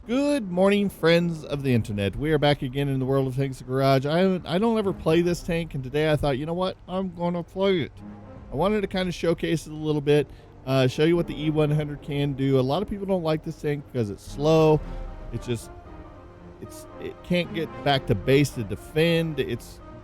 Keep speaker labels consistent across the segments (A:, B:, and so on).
A: Good morning, friends of the internet. We are back again in the world of Tanks Garage. I don't ever play this tank, and today I thought, you know what? I'm going to play it. I wanted to kind of showcase it a little bit, show you what the E-100 can do. A lot of people don't like this tank because it's slow. It can't get back to base to defend.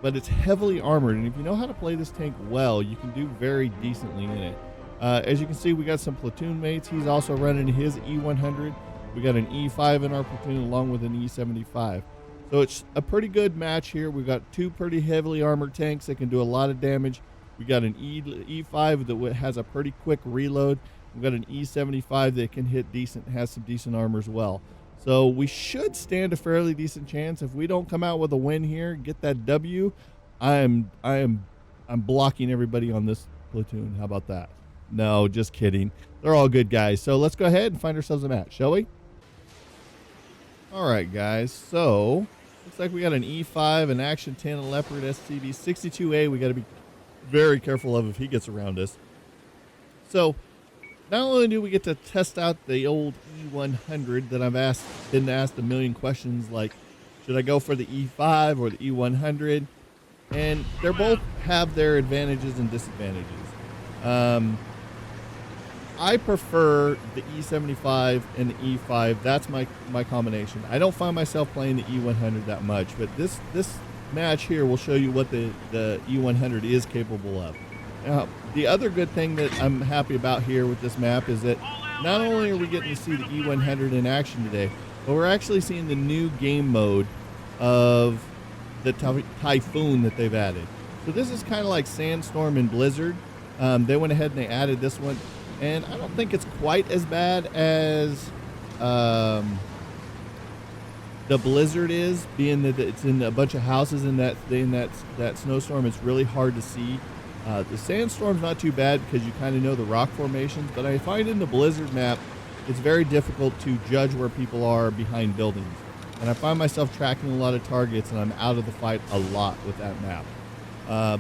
A: But it's heavily armored, and if you know how to play this tank well, you can do very decently in it. As you can see, we got some platoon mates. He's also running his E-100. We got an E5 in our platoon along with an E75. So it's a pretty good match here. We've got two pretty heavily armored tanks that can do a lot of damage. We got an E5 that has a pretty quick reload. We've got an E75 that can hit decent, has some decent armor as well. So we should stand a fairly decent chance. If we don't come out with a win here, get that W, I'm blocking everybody on this platoon. How about that? No, just kidding. They're all good guys. So let's go ahead and find ourselves a match, shall we? All right, guys. So looks like we got an E5, an Action 10, a Leopard SCB 62A. We got to be very careful of if he gets around us. So not only do we get to test out the old E100 that I've been asked a million questions, like should I go for the E5 or the E100? And they both have their advantages and disadvantages. I prefer the E75 and the E5. That's my combination. I don't find myself playing the E100 that much, but this match here will show you what the E100 is capable of. Now, the other good thing that I'm happy about here with this map is that not only are we getting to see the E100 in action today, but we're actually seeing the new game mode of the Typhoon that they've added. So this is kind of like Sandstorm and Blizzard. They went ahead and they added this one. And I don't think it's quite as bad as the Blizzard is, being that it's in a bunch of houses in that snowstorm. It's really hard to see. The Sandstorm's not too bad because you kind of know the rock formations, but I find in the Blizzard map, it's very difficult to judge where people are behind buildings. And I find myself tracking a lot of targets, and I'm out of the fight a lot with that map.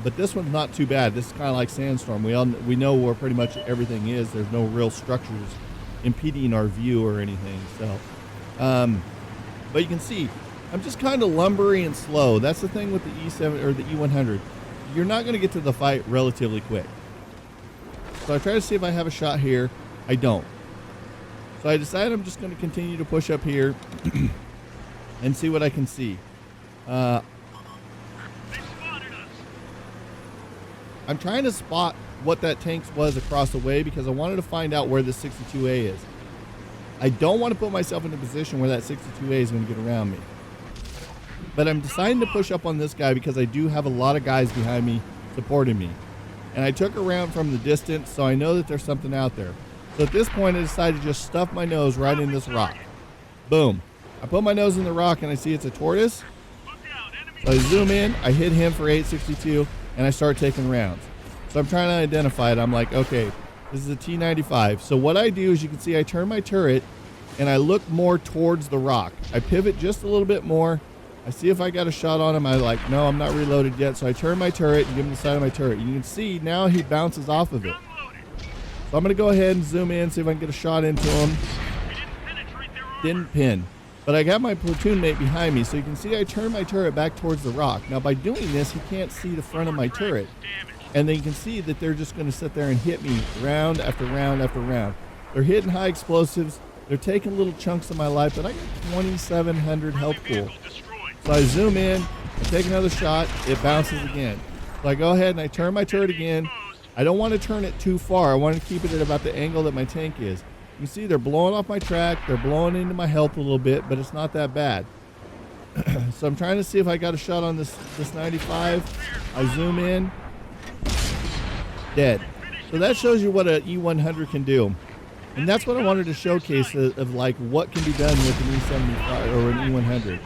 A: But this one's not too bad. This is kind of like Sandstorm. We know where pretty much everything is. There's no real structures impeding our view or anything. So, but you can see, I'm just kind of lumbery and slow. That's the thing with the E7 or the E100. You're not going to get to the fight relatively quick. So I try to see if I have a shot here. I don't. So I decided I'm just going to continue to push up here and see what I can see. I'm trying to spot what that tank was across the way because I wanted to find out where the 62A is. I don't want to put myself in a position where that 62A is going to get around me. But I'm deciding to push up on this guy because I do have a lot of guys behind me supporting me. And I took a round from the distance, so I know that there's something out there. So at this point, I decided to just stuff my nose right in this rock. Boom. I put my nose in the rock and I see it's a tortoise. So I zoom in, I hit him for 862. And I start taking rounds. So I'm trying to identify it. I'm like, okay, this is a T95. So what I do is you can see I turn my turret and I look more towards the rock. I pivot just a little bit more. I see if I got a shot on him. I like, no, I'm not reloaded yet. So I turn my turret and give him the side of my turret. You can see now he bounces off of it. So I'm going to go ahead and zoom in, see if I can get a shot into him. Didn't pin. But I got my platoon mate behind me, so you can see I turn my turret back towards the rock. Now, by doing this, he can't see the front of my turret. And then you can see that they're just going to sit there and hit me round after round after round. They're hitting high explosives. They're taking little chunks of my life, but I got 2,700 health pool. So I zoom in, I take another shot, it bounces again. So I go ahead and I turn my turret again. I don't want to turn it too far. I want to keep it at about the angle that my tank is. You can see they're blowing off my track. They're blowing into my health a little bit, but it's not that bad. So I'm trying to see if I got a shot on this 95. I zoom in. Dead. So that shows you what an E100 can do. And that's what I wanted to showcase of like what can be done with an E75 or an E100.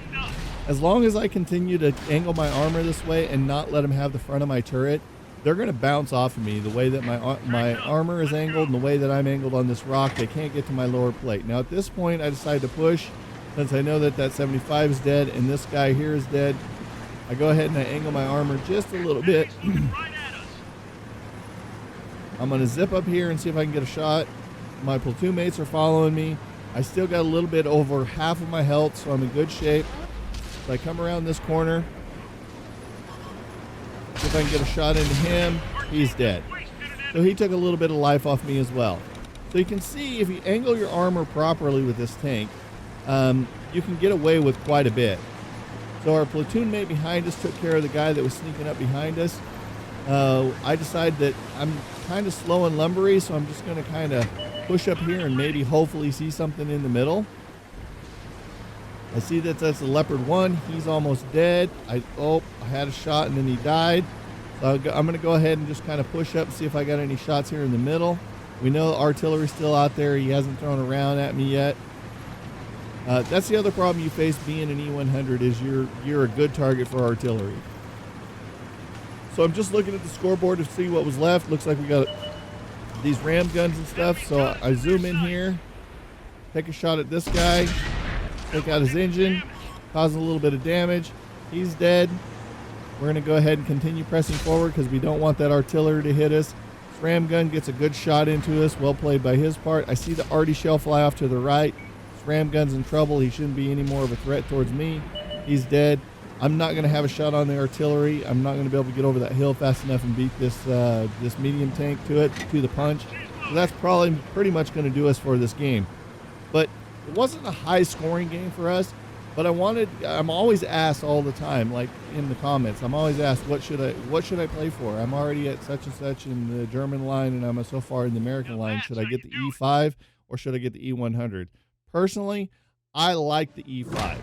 A: As long as I continue to angle my armor this way and not let them have the front of my turret, they're going to bounce off of me the way that my armor is angled and the way that I'm angled on this rock. They can't get to my lower plate. Now at this point, I decide to push since I know that that 75 is dead and this guy here is dead. I go ahead and I angle my armor just a little bit. I'm going to zip up here and see if I can get a shot. My platoon mates are following me. I still got a little bit over half of my health, so I'm in good shape. So I come around this corner. See if I can get a shot into him. He's dead. So he took a little bit of life off me as well. So you can see if you angle your armor properly with this tank, you can get away with quite a bit. So our platoon mate behind us took care of the guy that was sneaking up behind us. I decided that I'm kind of slow and lumbery, so I'm just going to kind of push up here and maybe hopefully see something in the middle. I see that that's a Leopard 1. He's almost dead. I had a shot and then he died. So I'm going to go ahead and just kind of push up and see if I got any shots here in the middle. We know artillery's still out there. He hasn't thrown around at me yet. That's the other problem you face being an E-100 is you're a good target for artillery. So I'm just looking at the scoreboard to see what was left. Looks like we got these ram guns and stuff. So I zoom in here, take a shot at this guy, take out his engine, causing a little bit of damage. He's dead. We're going to go ahead and continue pressing forward because we don't want that artillery to hit us. This ram gun gets a good shot into us. Well played by his part. I see the arty shell fly off to the right. This ram gun's in trouble. He shouldn't be any more of a threat towards me. He's dead. I'm not going to have a shot on the artillery. I'm not going to be able to get over that hill fast enough and beat this this medium tank to the punch. So that's probably pretty much going to do us for this game. But it wasn't a high scoring game for us. But I'm always asked all the time, like in the comments, I'm always asked, what should I play for? I'm already at such and such in the German line and I'm so far in the American line. Should I get the E5 or should I get the E100? Personally, I like the E5.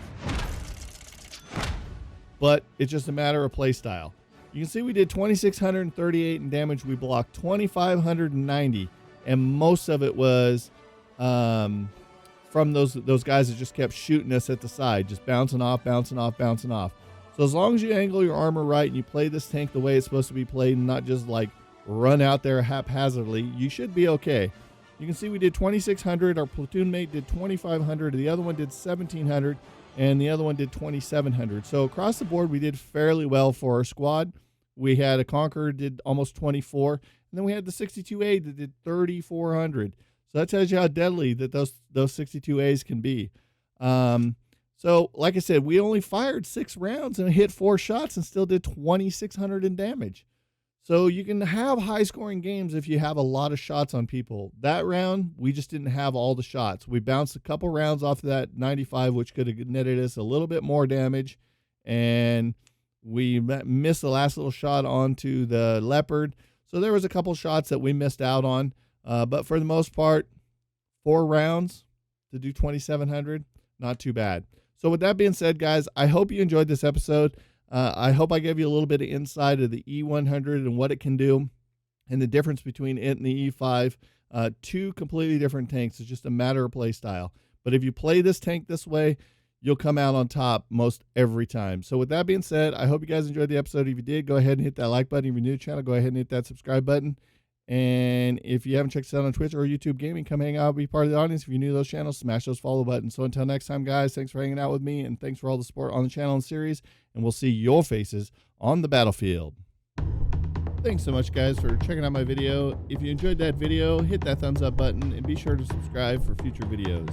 A: But it's just a matter of play style. You can see we did 2,638 in damage. We blocked 2,590, and most of it was from those guys that just kept shooting us at the side, just bouncing off. So as long as you angle your armor right and you play this tank the way it's supposed to be played and not just like run out there haphazardly, you should be okay. You can see we did 2,600. Our platoon mate did 2,500. The other one did 1,700. And the other one did 2,700. So across the board, we did fairly well for our squad. We had a Conqueror did almost 24, and then we had the 62A that did 3,400. So that tells you how deadly that those 62As can be. So like I said, we only fired 6 rounds and hit 4 shots and still did 2,600 in damage. So you can have high-scoring games if you have a lot of shots on people. That round, we just didn't have all the shots. We bounced a couple rounds off of that 95, which could have netted us a little bit more damage, and we missed the last little shot onto the Leopard. So there was a couple shots that we missed out on, but for the most part, 4 rounds to do 2,700, not too bad. So with that being said, guys, I hope you enjoyed this episode. I hope I gave you a little bit of insight of the E-100 and what it can do and the difference between it and the E5. 2 completely different tanks. It's just a matter of play style. But if you play this tank this way, you'll come out on top most every time. So with that being said, I hope you guys enjoyed the episode. If you did, go ahead and hit that like button. If you're new to the channel, go ahead and hit that subscribe button. And if you haven't checked us out on Twitch or YouTube Gaming, come hang out, be part of the audience. If you're new to those channels, smash those follow buttons. So until next time, guys, thanks for hanging out with me, and thanks for all the support on the channel and series, and we'll see your faces on the battlefield. Thanks so much, guys, for checking out my video. If you enjoyed that video, hit that thumbs up button, and be sure to subscribe for future videos.